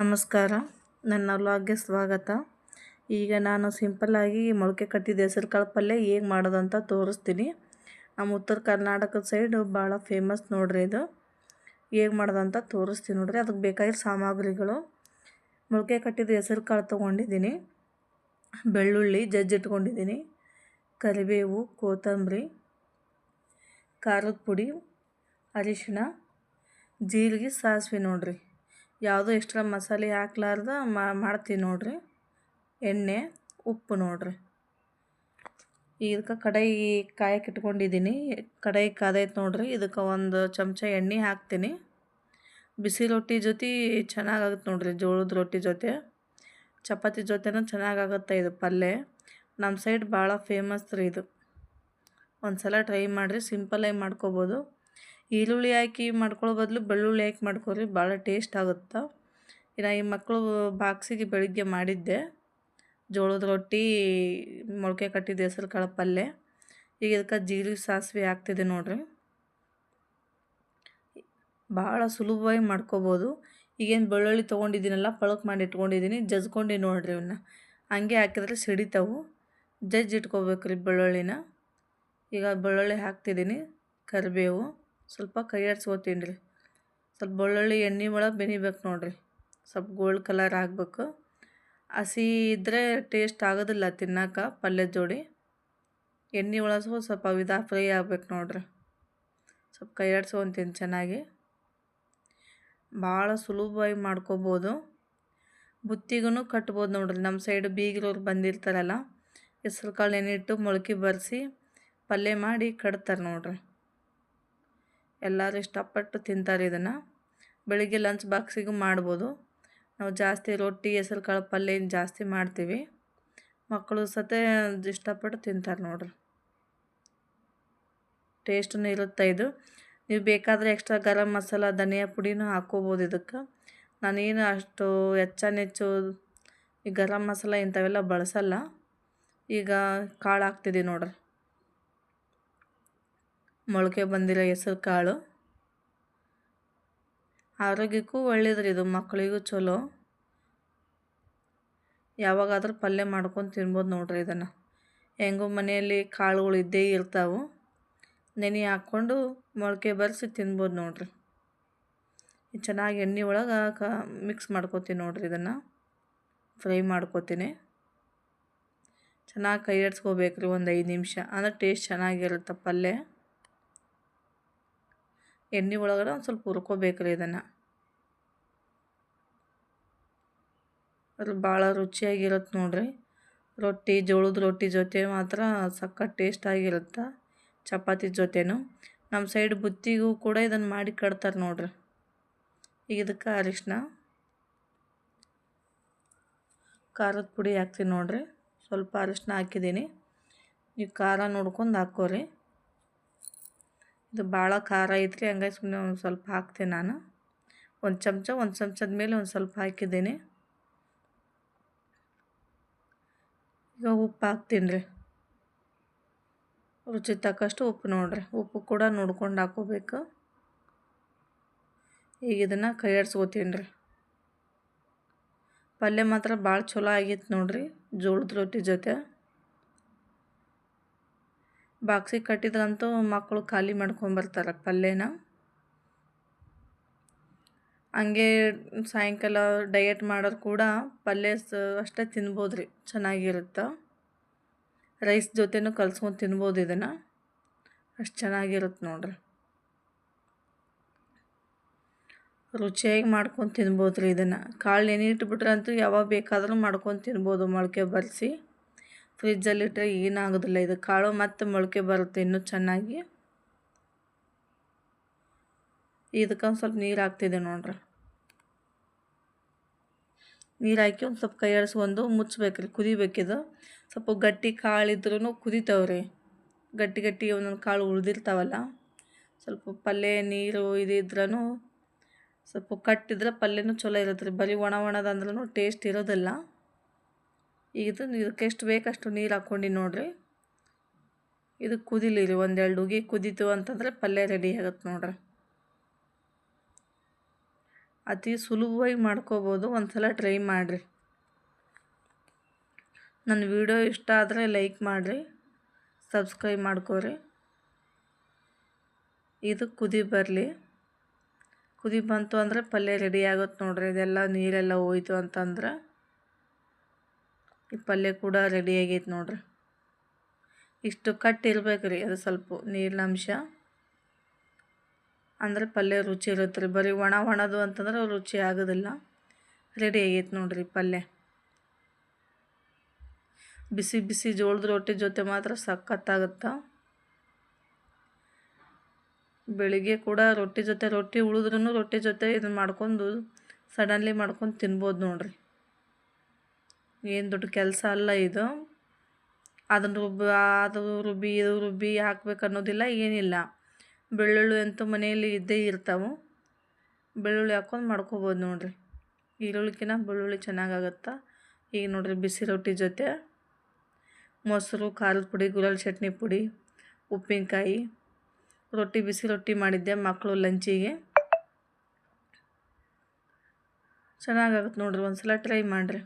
ನಮಸ್ಕಾರ, ನನ್ನ ವ್ಲಾಗ್ಗೆ ಸ್ವಾಗತ. ಈಗ ನಾನು ಸಿಂಪಲ್ಲಾಗಿ ಮೊಳಕೆ ಕಟ್ಟಿದ ಹೆಸರು ಕಾಳು ಪಲ್ಯ ಹೇಗೆ ಮಾಡೋದಂತ ತೋರಿಸ್ತೀನಿ. ನಮ್ಮ ಉತ್ತರ ಕರ್ನಾಟಕದ ಸೈಡು ಭಾಳ ಫೇಮಸ್ ನೋಡ್ರಿ ಇದು. ಹೇಗೆ ಮಾಡೋದಂತ ತೋರಿಸ್ತೀನಿ ನೋಡ್ರಿ. ಅದಕ್ಕೆ ಬೇಕಾಗಿರೋ ಸಾಮಗ್ರಿಗಳು: ಮೊಳಕೆ ಕಟ್ಟಿದ ಹೆಸರು ಕಾಳು ತೊಗೊಂಡಿದ್ದೀನಿ, ಬೆಳ್ಳುಳ್ಳಿ ಜಜ್ಜಿಟ್ಕೊಂಡಿದ್ದೀನಿ, ಕರಿಬೇವು, ಕೊತ್ತಂಬರಿ, ಖಾರದ ಪುಡಿ, ಅರಿಶಿಣ, ಜೀರಿಗೆ, ಸಾಸಿವೆ ನೋಡ್ರಿ. ಯಾವುದೋ ಎಕ್ಸ್ಟ್ರಾ ಮಸಾಲೆ ಹಾಕ್ಲಾರ್ದ ಮಾಡ್ತೀನಿ ನೋಡ್ರಿ. ಎಣ್ಣೆ, ಉಪ್ಪು ನೋಡ್ರಿ. ಇದಕ್ಕೆ ಕಡಾಯಿ ಕಾಯಕ್ಕೆ ಇಟ್ಕೊಂಡಿದ್ದೀನಿ. ಕಡಾಯಿ ಕಾದೈತೆ ನೋಡ್ರಿ. ಇದಕ್ಕೆ ಒಂದು ಚಮಚ ಎಣ್ಣೆ ಹಾಕ್ತೀನಿ. ಬಿಸಿ ರೊಟ್ಟಿ ಜೊತೆ ಚೆನ್ನಾಗಾಗುತ್ತೆ ನೋಡ್ರಿ. ಜೋಳದ ರೊಟ್ಟಿ ಜೊತೆ, ಚಪಾತಿ ಜೊತೆನೂ ಚೆನ್ನಾಗಾಗುತ್ತೆ ಇದು ಪಲ್ಯ. ನಮ್ಮ ಸೈಡ್ ಭಾಳ ಫೇಮಸ್ ರೀ ಇದು. ಒಂದು ಸಲ ಟ್ರೈ ಮಾಡಿರಿ, ಸಿಂಪಲ್ಲಾಗಿ ಮಾಡ್ಕೊಬೋದು. ಈರುಳ್ಳಿ ಹಾಕಿ ಮಾಡ್ಕೊಳ್ಳೋ ಬದಲು ಬೆಳ್ಳುಳ್ಳಿ ಹಾಕಿ ಮಾಡ್ಕೊರಿ, ಭಾಳ ಟೇಸ್ಟ್ ಆಗುತ್ತೆ. ಇನ್ನು ಈ ಮಕ್ಕಳು ಬಾಕ್ಸಿಗೆ ಬೆಳಿಗ್ಗೆ ಮಾಡಿದ್ದೆ ಜೋಳದ ರೊಟ್ಟಿ, ಮೊಳಕೆ ಕಟ್ಟಿದ ಹೆಸರು ಕಾಳು ಪಲ್ಯ. ಈಗ ಇದಕ್ಕೆ ಜೀರಿಗೆ, ಸಾಸಿವೆ ಹಾಕ್ತಿದ್ದೆ ನೋಡ್ರಿ. ಭಾಳ ಸುಲಭವಾಗಿ ಮಾಡ್ಕೊಬೋದು. ಈಗೇನು ಬೆಳ್ಳುಳ್ಳಿ ತೊಗೊಂಡಿದ್ದೀನಲ್ಲ, ಪಳಕ್ ಮಾಡಿ ಇಟ್ಕೊಂಡಿದ್ದೀನಿ, ಜಜ್ಕೊಂಡು ನೋಡ್ರಿ. ಇವನ್ನ ಹಂಗೆ ಹಾಕಿದ್ರೆ ಸಿಡಿತಾವು. ಇಟ್ಕೋಬೇಕ್ರಿ ಬೆಳ್ಳುಳ್ಳಿನ. ಈಗ ಬೆಳ್ಳುಳ್ಳಿ ಹಾಕ್ತಿದ್ದೀನಿ. ಕರಿಬೇವು ಸ್ವಲ್ಪ ಕೈ ಆಡಿಸ್ಕೋತೀನಿ ರೀ. ಸ್ವಲ್ಪ ಬೆಳ್ಳುಳ್ಳಿ ಎಣ್ಣೆ ಒಳಗೆ ಬೆನಿಬೇಕು ನೋಡ್ರಿ. ಸ್ವಲ್ಪ ಗೋಲ್ಡ್ ಕಲರ್ ಆಗಬೇಕು. ಹಸಿ ಇದ್ದರೆ ಟೇಸ್ಟ್ ಆಗೋದಿಲ್ಲ ತಿನ್ನೋಕೆ ಪಲ್ಯದ ಜೋಡಿ. ಎಣ್ಣೆ ಒಳಗೆ ಸ್ವಲ್ಪ ಫ್ರೈ ಆಗ್ಬೇಕು ನೋಡ್ರಿ. ಸ್ವಲ್ಪ ಕೈ ಆಡಿಸ್ಕೊತೀನಿ ಚೆನ್ನಾಗಿ. ಭಾಳ ಸುಲಭವಾಗಿ ಮಾಡ್ಕೊಬೋದು. ಬುತ್ತಿಗೂ ಕಟ್ಬೋದು ನೋಡ್ರಿ. ನಮ್ಮ ಸೈಡು ಬೀಗರವ್ರು ಬಂದಿರ್ತಾರಲ್ಲ, ಹೆಸ್ರು ಕಾಳು ನೆನಿಟ್ಟು ಮೊಳಕೆ ಬರೆಸಿ ಪಲ್ಯ ಮಾಡಿ ಕಟ್ತಾರೆ ನೋಡ್ರಿ. ಎಲ್ಲರೂ ಇಷ್ಟಪಟ್ಟು ತಿಂತಾರೆ ಇದನ್ನು. ಬೆಳಿಗ್ಗೆ ಲಂಚ್ ಬಾಕ್ಸಿಗೂ ಮಾಡ್ಬೋದು. ನಾವು ಜಾಸ್ತಿ ರೊಟ್ಟಿ, ಹೆಸರು ಕಾಳು ಪಲ್ಯ ಜಾಸ್ತಿ ಮಾಡ್ತೀವಿ. ಮಕ್ಕಳು ಸತೆ ಇಷ್ಟಪಟ್ಟು ತಿಂತಾರೆ ನೋಡ್ರಿ. ಟೇಸ್ಟೂ ಇರುತ್ತೆ ಇದು. ನೀವು ಬೇಕಾದರೆ ಎಕ್ಸ್ಟ್ರಾ ಗರಂ ಮಸಾಲ, ಧನಿಯಾ ಪುಡಿನೂ ಹಾಕ್ಕೋಬೋದು ಇದಕ್ಕೆ. ನಾನೇನು ಅಷ್ಟು ಹೆಚ್ಚು ಈ ಗರಂ ಮಸಾಲ ಇಂಥವೆಲ್ಲ ಬಳಸಲ್ಲ. ಈಗ ಕಾಳು ಹಾಕ್ತಿದ್ದೀವಿ ನೋಡ್ರಿ. ಮೊಳಕೆ ಬಂದಿರೋ ಹೆಸರು ಕಾಳು ಆರೋಗ್ಯಕ್ಕೂ ಒಳ್ಳೇದ್ರಿ ಇದು, ಮಕ್ಕಳಿಗೂ ಚಲೋ. ಯಾವಾಗಾದ್ರೂ ಪಲ್ಯ ಮಾಡ್ಕೊಂಡು ತಿನ್ಬೋದು ನೋಡ್ರಿ ಇದನ್ನು. ಹೆಂಗೂ ಮನೆಯಲ್ಲಿ ಕಾಳುಗಳು ಇದ್ದೇ ಇರ್ತಾವೆ. ನೆನೆ ಹಾಕ್ಕೊಂಡು ಮೊಳಕೆ ಬರೆಸಿ ತಿನ್ಬೋದು ನೋಡ್ರಿ. ಚೆನ್ನಾಗಿ ಎಣ್ಣೆ ಒಳಗೆ ಮಿಕ್ಸ್ ಮಾಡ್ಕೊತೀನಿ ನೋಡ್ರಿ. ಇದನ್ನು ಫ್ರೈ ಮಾಡ್ಕೊತೀನಿ. ಚೆನ್ನಾಗಿ ಕೈ ಆಡಿಸ್ಕೋಬೇಕ್ರಿ ಒಂದು 5 ನಿಮಿಷ, ಅಂದರೆ ಟೇಸ್ಟ್ ಚೆನ್ನಾಗಿರುತ್ತೆ ಪಲ್ಯ. ಎಣ್ಣೆ ಒಳಗಡೆ ಒಂದು ಸ್ವಲ್ಪ ಹುರ್ಕೋಬೇಕ್ರಿ ಇದನ್ನು. ಅದು ಭಾಳ ರುಚಿಯಾಗಿರುತ್ತೆ ನೋಡ್ರಿ. ರೊಟ್ಟಿ, ಜೋಳದ ರೊಟ್ಟಿ ಜೊತೆ ಮಾತ್ರ ಸಖತ್ ಟೇಸ್ಟ್ ಆಗಿರುತ್ತೆ. ಚಪಾತಿ ಜೊತೆನೂ. ನಮ್ಮ ಸೈಡ್ ಬುತ್ತಿಗೂ ಕೂಡ ಇದನ್ನು ಮಾಡಿ ಕಟ್ತಾರೆ ನೋಡ್ರಿ. ಈಗ ಇದಕ್ಕೆ ಅರಿಶಿನ, ಖಾರದ ಪುಡಿ ಹಾಕ್ತೀನಿ ನೋಡ್ರಿ. ಸ್ವಲ್ಪ ಅರಿಶಿನ ಹಾಕಿದ್ದೀನಿ. ನೀವು ಖಾರ ನೋಡ್ಕೊಂಡು ಹಾಕ್ಕೋರಿ. ಇದು ಭಾಳ ಖಾರ ಐತ್ರಿ, ಹಂಗಾಗಿ ಸುಮ್ಮನೆ ಒಂದು ಸ್ವಲ್ಪ ಹಾಕ್ತೀನಿ ನಾನು. ಒಂದು ಚಮಚದ ಮೇಲೆ ಒಂದು ಸ್ವಲ್ಪ ಹಾಕಿದ್ದೀನಿ. ಈಗ ಉಪ್ಪು ಹಾಕ್ತೀನಿ ರೀ. ರುಚಿ ತಕ್ಕಷ್ಟು ಉಪ್ಪು ನೋಡ್ರಿ. ಉಪ್ಪು ಕೂಡ ನೋಡ್ಕೊಂಡು ಹಾಕ್ಕೋಬೇಕು. ಈಗ ಇದನ್ನು ಕೈ ಆಡಿಸ್ಕೋತೀನಿ ರೀ. ಪಲ್ಯ ಮಾತ್ರ ಭಾಳ ಚಲೋ ಆಗಿತ್ತು ನೋಡ್ರಿ, ಜೋಳದ ರೊಟ್ಟಿ ಜೊತೆ. ಬಾಕ್ಸಿಗೆ ಕಟ್ಟಿದ್ರಂತೂ ಮಕ್ಕಳು ಖಾಲಿ ಮಾಡ್ಕೊಂಬರ್ತಾರೆ ಪಲ್ಯನ. ಹಂಗೆ ಸಾಯಂಕಾಲ ಡಯಟ್ ಮಾಡೋರು ಕೂಡ ಪಲ್ಯ ಅಷ್ಟೇ ತಿನ್ಬೋದು ರೀ, ಚೆನ್ನಾಗಿರುತ್ತೆ. ರೈಸ್ ಜೊತೆನೂ ಕಲ್ಸ್ಕೊಂಡು ತಿನ್ಬೋದು ಇದನ್ನು, ಅಷ್ಟು ಚೆನ್ನಾಗಿರುತ್ತೆ ನೋಡ್ರಿ. ರುಚಿಯಾಗಿ ಮಾಡ್ಕೊಂಡು ತಿನ್ಬೋದು ರೀ ಇದನ್ನು. ಕಾಳು ನೆನಿಟ್ಬಿಟ್ರೆ ಅಂತೂ ಯಾವಾಗ ಬೇಕಾದರೂ ಮಾಡ್ಕೊಂಡು ತಿನ್ಬೋದು. ಮೊಳಕೆ ಬರೆಸಿ ಫ್ರಿಜ್ಜಲ್ಲಿಟ್ಟರೆ ಏನಾಗೋದಿಲ್ಲ ಇದು. ಕಾಳು ಮತ್ತು ಮೊಳಕೆ ಬರುತ್ತೆ ಇನ್ನೂ ಚೆನ್ನಾಗಿ. ಇದಕ್ಕೆ ಒಂದು ಸ್ವಲ್ಪ ನೀರು ಹಾಕ್ತಿದ್ದೆ ನೋಡ್ರಿ. ನೀರು ಹಾಕಿ ಒಂದು ಸ್ವಲ್ಪ ಕೈ ಆಡಿಸ್ಕೊಂಡು ಮುಚ್ಚಬೇಕ್ರಿ. ಕುದಿಬೇಕಿದು. ಸ್ವಲ್ಪ ಗಟ್ಟಿ ಕಾಳಿದ್ರೂ ಕುದಿತಾವ್ರಿ. ಗಟ್ಟಿ ಒಂದೊಂದು ಕಾಳು ಉಳಿದಿರ್ತಾವಲ್ಲ, ಸ್ವಲ್ಪ ಪಲ್ಯ ನೀರು ಇದ್ರೂ ಸ್ವಲ್ಪ ಕಟ್ಟಿದ್ರೆ ಪಲ್ಯನೂ ಚಲೋ ಇರುತ್ತೆ ರೀ. ಬರೀ ಒಣದಂದ್ರೂ ಟೇಸ್ಟ್ ಇರೋದಿಲ್ಲ. ಇದಕ್ಕೆ ಎಷ್ಟು ಬೇಕಷ್ಟು ನೀರು ಹಾಕ್ಕೊಂಡು ನೋಡ್ರಿ. ಇದು ಕುದಿಲಿ ರೀ, 1-2 ಉಗಿ ಕುದೀತು ಅಂತಂದರೆ ಪಲ್ಯ ರೆಡಿ ಆಗುತ್ತೆ ನೋಡ್ರಿ. ಅತಿ ಸುಲಭವಾಗಿ ಮಾಡ್ಕೋಬೋದು. ಒಂದು ಸಲ ಟ್ರೈ ಮಾಡಿರಿ. ನನ್ನ ವಿಡಿಯೋ ಇಷ್ಟ ಆದರೆ ಲೈಕ್ ಮಾಡಿರಿ, ಸಬ್ಸ್ಕ್ರೈಬ್ ಮಾಡ್ಕೋರಿ. ಇದು ಕುದಿ ಬರಲಿ. ಕುದಿ ಬಂತು ಅಂದರೆ ಪಲ್ಯ ರೆಡಿ ಆಗುತ್ತೆ ನೋಡ್ರಿ. ಇದೆಲ್ಲ ನೀರೆಲ್ಲ ಹೋಯ್ತು ಅಂತಂದ್ರೆ ಈ ಪಲ್ಯ ಕೂಡ ರೆಡಿ ಆಗೈತೆ ನೋಡ್ರಿ. ಇಷ್ಟು ಕಟ್ಟಿರ್ಬೇಕು ರೀ, ಅದು ಸ್ವಲ್ಪ ನೀರಿನ ಅಂಶ ಅಂದರೆ ಪಲ್ಯ ರುಚಿ ಇರುತ್ತೆ ರೀ. ಬರೀ ಒಣದು ಅಂತಂದ್ರೆ ರುಚಿ ಆಗೋದಿಲ್ಲ. ರೆಡಿ ಆಗೈತೆ ನೋಡ್ರಿ ಪಲ್ಯ. ಬಿಸಿ ಬಿಸಿ ಜೋಳದ ರೊಟ್ಟಿ ಜೊತೆ ಮಾತ್ರ ಸಖತ್ತಾಗುತ್ತೆ. ಬೆಳಿಗ್ಗೆ ಕೂಡ ರೊಟ್ಟಿ ಜೊತೆ ರೊಟ್ಟಿ ಉಳಿದ್ರೂ ರೊಟ್ಟಿ ಜೊತೆ ಇದನ್ನು ಮಾಡ್ಕೊಂಡು ಸಡನ್ಲಿ ಮಾಡ್ಕೊಂಡು ತಿನ್ಬೋದು ನೋಡ್ರಿ. ಏನು ದೊಡ್ಡ ಕೆಲಸ ಅಲ್ಲ ಇದು. ಅದನ್ನು ಅದು ರುಬ್ಬಿ ಇದು ರುಬ್ಬಿ ಹಾಕ್ಬೇಕು ಅನ್ನೋದಿಲ್ಲ, ಏನಿಲ್ಲ. ಬೆಳ್ಳುಳ್ಳಿ ಅಂತೂ ಮನೆಯಲ್ಲಿ ಇದ್ದೇ ಇರ್ತಾವೆ. ಬೆಳ್ಳುಳ್ಳಿ ಹಾಕ್ಕೊಂಡು ಮಾಡ್ಕೊಬೋದು ನೋಡ್ರಿ. ಈರುಳ್ಳಿಕಿನ್ನ ಬೆಳ್ಳುಳ್ಳಿ ಚೆನ್ನಾಗಾಗತ್ತೆ. ಈಗ ನೋಡ್ರಿ ಬಿಸಿ ರೊಟ್ಟಿ ಜೊತೆ ಮೊಸರು, ಖಾರದ ಪುಡಿ, ಗುಲಾಲ್ ಚಟ್ನಿ ಪುಡಿ, ಉಪ್ಪಿನಕಾಯಿ, ರೊಟ್ಟಿ ಬಿಸಿ ರೊಟ್ಟಿ ಮಾಡಿದ್ದೆ ಮಕ್ಕಳು ಲಂಚಿಗೆ. ಚೆನ್ನಾಗಾಗುತ್ತೆ ನೋಡ್ರಿ. ಒಂದು ಸಲ ಟ್ರೈ ಮಾಡಿರಿ.